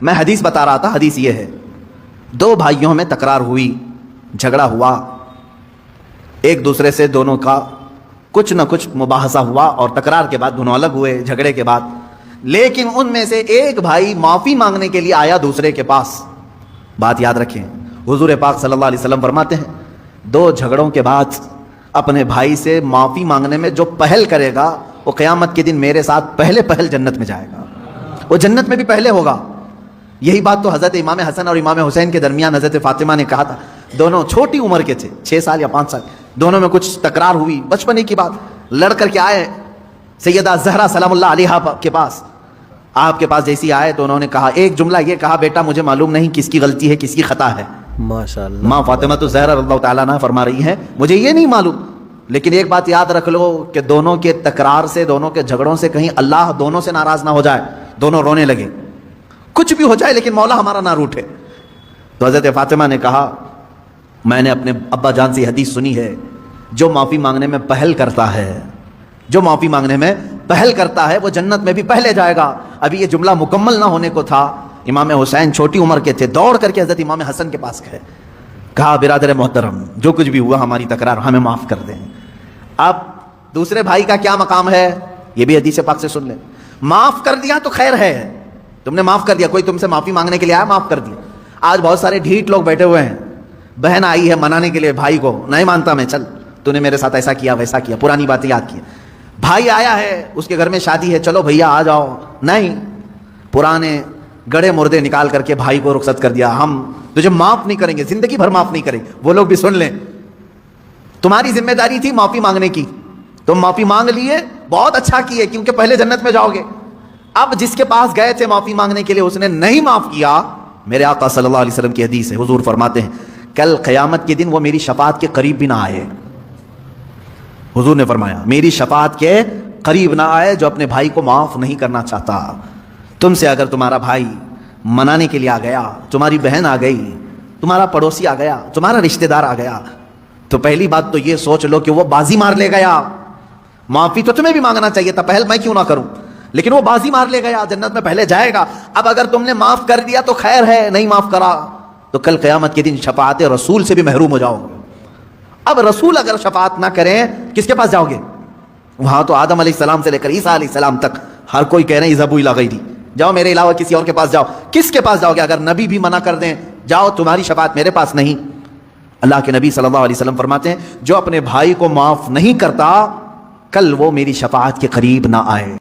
میں حدیث بتا رہا تھا، حدیث یہ ہے، دو بھائیوں میں تکرار ہوئی، جھگڑا ہوا، ایک دوسرے سے دونوں کا کچھ نہ کچھ مباحثہ ہوا اور تکرار کے بعد دونوں الگ ہوئے جھگڑے کے بعد، لیکن ان میں سے ایک بھائی معافی مانگنے کے لیے آیا دوسرے کے پاس۔ بات یاد رکھیں، حضور پاک صلی اللہ علیہ وسلم فرماتے ہیں دو جھگڑوں کے بعد اپنے بھائی سے معافی مانگنے میں جو پہل کرے گا وہ قیامت کے دن میرے ساتھ پہلے جنت میں جائے گا، وہ جنت میں بھی پہلے ہوگا۔ یہی بات تو حضرت امام حسن اور امام حسین کے درمیان حضرت فاطمہ نے کہا تھا، دونوں چھوٹی عمر کے تھے، 6 سال یا 5 سال، دونوں میں کچھ تکرار ہوئی، بچپنے کی بات، لڑ کر کے آئے سیدہ زہرا سلام اللہ علیہا کے پاس۔ آپ کے پاس جیسی آئے تو انہوں نے کہا، ایک جملہ یہ کہا، بیٹا مجھے معلوم نہیں کس کی غلطی ہے کس کی خطا ہے۔ ماشاءاللہ، ماں فاطمہ تو زہرا رضی اللہ تعالیٰ عنہا فرما رہی ہیں مجھے یہ نہیں معلوم، لیکن ایک بات یاد رکھ لو کہ دونوں کے تکرار سے، دونوں کے جھگڑوں سے کہیں اللہ دونوں سے ناراض نہ ہو جائے، دونوں رونے لگے، کچھ بھی ہو جائے لیکن مولا ہمارا نہ روٹھے۔ تو حضرت فاطمہ نے کہا، میں نے اپنے ابا جان سے حدیث سنی ہے، جو معافی مانگنے میں پہل کرتا ہے، جو معافی مانگنے میں پہل کرتا ہے وہ جنت میں بھی پہلے جائے گا۔ ابھی یہ جملہ مکمل نہ ہونے کو تھا، امام حسین چھوٹی عمر کے تھے، دوڑ کر کے حضرت امام حسن کے پاس گئے، کہا برادر محترم جو کچھ بھی ہوا ہماری تکرار ہمیں معاف کر دیں۔ اب دوسرے بھائی کا کیا مقام ہے یہ بھی حدیث پاک سے سن لیں، معاف کر دیا تو خیر ہے، تم نے معاف کر دیا، کوئی تم سے معافی مانگنے کے لیے آیا معاف کر دیا۔ آج بہت سارے ڈھیٹ لوگ بیٹھے ہوئے ہیں، بہن آئی ہے منانے کے لیے بھائی کو، نہیں مانتا میں، چل تو نے میرے ساتھ ایسا کیا ویسا کیا، پرانی باتیں یاد کی۔ بھائی آیا ہے اس کے گھر میں شادی ہے، چلو بھیا آ جاؤ، نہیں، پرانے گڑے مردے نکال کر کے بھائی کو رخصت کر دیا، ہم تجھے معاف نہیں کریں گے، زندگی بھر معاف نہیں کریں گے۔ وہ لوگ بھی سن لیں، تمہاری ذمہ داری تھی معافی مانگنے کی، تم معافی مانگ لیے، بہت اچھا کیے کیونکہ پہلے جنت میں جاؤ گے۔ اب جس کے پاس گئے تھے معافی مانگنے کے لیے اس نے نہیں معاف کیا، میرے آقا صلی اللہ علیہ وسلم کی حدیث ہے، حضور فرماتے ہیں کل قیامت کے دن وہ میری شفاعت کے قریب بھی نہ آئے۔ حضور نے فرمایا میری شفاعت کے قریب نہ آئے جو اپنے بھائی کو معاف نہیں کرنا چاہتا۔ تم سے اگر تمہارا بھائی منانے کے لیے آ گیا، تمہاری بہن آ گئی، تمہارا پڑوسی آ گیا، تمہارا رشتہ دار آ گیا، تو پہلی بات تو یہ سوچ لو کہ وہ بازی مار لے گیا۔ معافی تو تمہیں بھی مانگنا چاہیے تھا، پہل میں کیوں نہ کروں، لیکن وہ بازی مار لے گیا، جنت میں پہلے جائے گا۔ اب اگر تم نے معاف کر دیا تو خیر ہے، نہیں معاف کرا تو کل قیامت کے دن شفاعت رسول سے بھی محروم ہو جاؤ گے۔ اب رسول اگر شفاعت نہ کریں کس کے پاس جاؤ گے؟ وہاں تو آدم علیہ السلام سے لے کر عیسیٰ علیہ السلام تک ہر کوئی کہہ رہے ہیں اذهبوا الی غیری، جاؤ میرے علاوہ کسی اور کے پاس جاؤ۔ کس کے پاس جاؤ گے؟ اگر نبی بھی منع کر دیں جاؤ تمہاری شفاعت میرے پاس نہیں۔ اللہ کے نبی صلی اللہ علیہ وسلم فرماتے ہیں جو اپنے بھائی کو معاف نہیں کرتا کل وہ میری شفاعت کے قریب نہ آئے۔